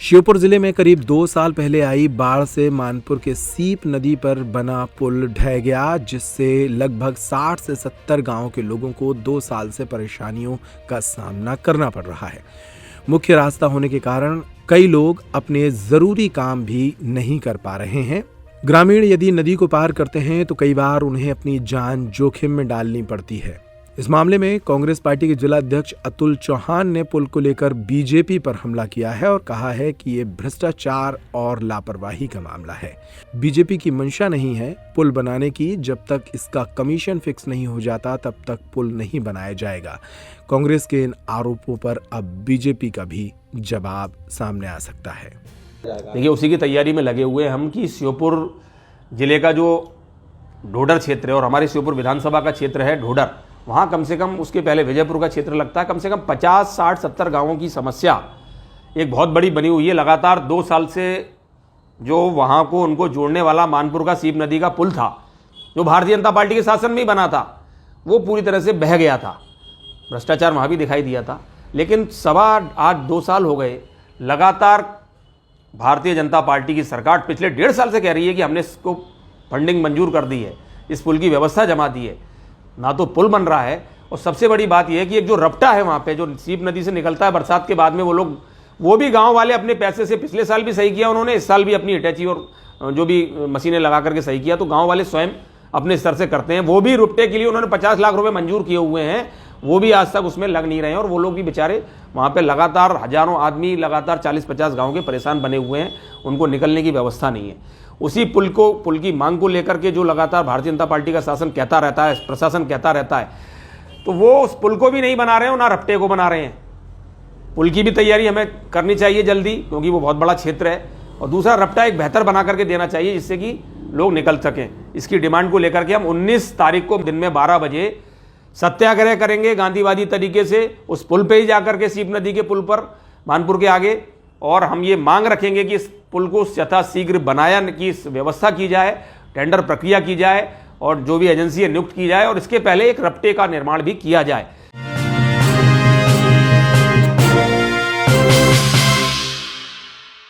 श्योपुर जिले में करीब 2 साल पहले आई बाढ़ से मानपुर के सीप नदी पर बना पुल ढह गया, जिससे लगभग 60 से 70 गांव के लोगों को 2 साल से परेशानियों का सामना करना पड़ रहा है। मुख्य रास्ता होने के कारण कई लोग अपने जरूरी काम भी नहीं कर पा रहे हैं। ग्रामीण यदि नदी को पार करते हैं तो कई बार उन्हें अपनी जान जोखिम में डालनी पड़ती है। इस मामले में कांग्रेस पार्टी के जिला अध्यक्ष अतुल चौहान ने पुल को लेकर बीजेपी पर हमला किया है और कहा है कि ये भ्रष्टाचार और लापरवाही का मामला है। बीजेपी की मंशा नहीं है पुल बनाने की, जब तक इसका कमीशन फिक्स नहीं हो जाता तब तक पुल नहीं बनाया जाएगा। कांग्रेस के इन आरोपों पर अब बीजेपी का भी जवाब सामने आ सकता है। देखिए, उसी की तैयारी में लगे हुए हम कि श्योपुर जिले का जो ढोडर क्षेत्र है और हमारे श्योपुर विधानसभा का क्षेत्र है ढोडर, वहाँ कम से कम उसके पहले विजयपुर का क्षेत्र लगता है, कम से कम 50, 60, 70 गांवों की समस्या एक बहुत बड़ी बनी हुई है। लगातार 2 साल से जो वहाँ को उनको जोड़ने वाला मानपुर का सीप नदी का पुल था, जो भारतीय जनता पार्टी के शासन में ही बना था, वो पूरी तरह से बह गया था। भ्रष्टाचार वहाँ भी दिखाई दिया था। लेकिन आज 2 साल हो गए, लगातार भारतीय जनता पार्टी की सरकार पिछले 1.5 साल से कह रही है कि हमने इसको फंडिंग मंजूर कर दी है, इस पुल की व्यवस्था जमा दी है, ना तो पुल बन रहा है। और सबसे बड़ी बात यह है कि एक जो रपटा है वहाँ पे, जो सीप नदी से निकलता है बरसात के बाद में, वो भी गांव वाले अपने पैसे से पिछले साल भी सही किया उन्होंने, इस साल भी अपनी हिटैची और जो भी मशीनें लगा करके सही किया। तो गाँव वाले स्वयं अपने स्तर से करते हैं। वो भी रपटे के लिए उन्होंने 50 लाख रुपये मंजूर किए हुए हैं, वो भी आज तक उसमें लग नहीं रहे हैं। और वो लोग भी बेचारे वहाँ पे लगातार हजारों आदमी लगातार 40-50 गाँव के परेशान बने हुए हैं, उनको निकलने की व्यवस्था नहीं है। उसी पुल की मांग को लेकर के जो लगातार भारतीय जनता पार्टी का शासन कहता रहता है, प्रशासन कहता रहता है, तो वो उस पुल को भी नहीं बना रहे हैं और ना रपटे को बना रहे हैं। पुल की भी तैयारी हमें करनी चाहिए जल्दी, क्योंकि वो बहुत बड़ा क्षेत्र है। और दूसरा, रपटा एक बेहतर बना करके देना चाहिए जिससे कि लोग निकल सकें। इसकी डिमांड को लेकर के हम 19 तारीख को दिन में 12 बजे सत्याग्रह करेंगे गांधीवादी तरीके से, उस पुल पे ही जाकर के सीप नदी के पुल पर मानपुर के आगे। और हम ये मांग रखेंगे कि इस पुल को यथाशीघ्र बनाया की व्यवस्था की जाए, टेंडर प्रक्रिया की जाए और जो भी एजेंसी है नियुक्त की जाए, और इसके पहले एक रपटे का निर्माण भी किया जाए।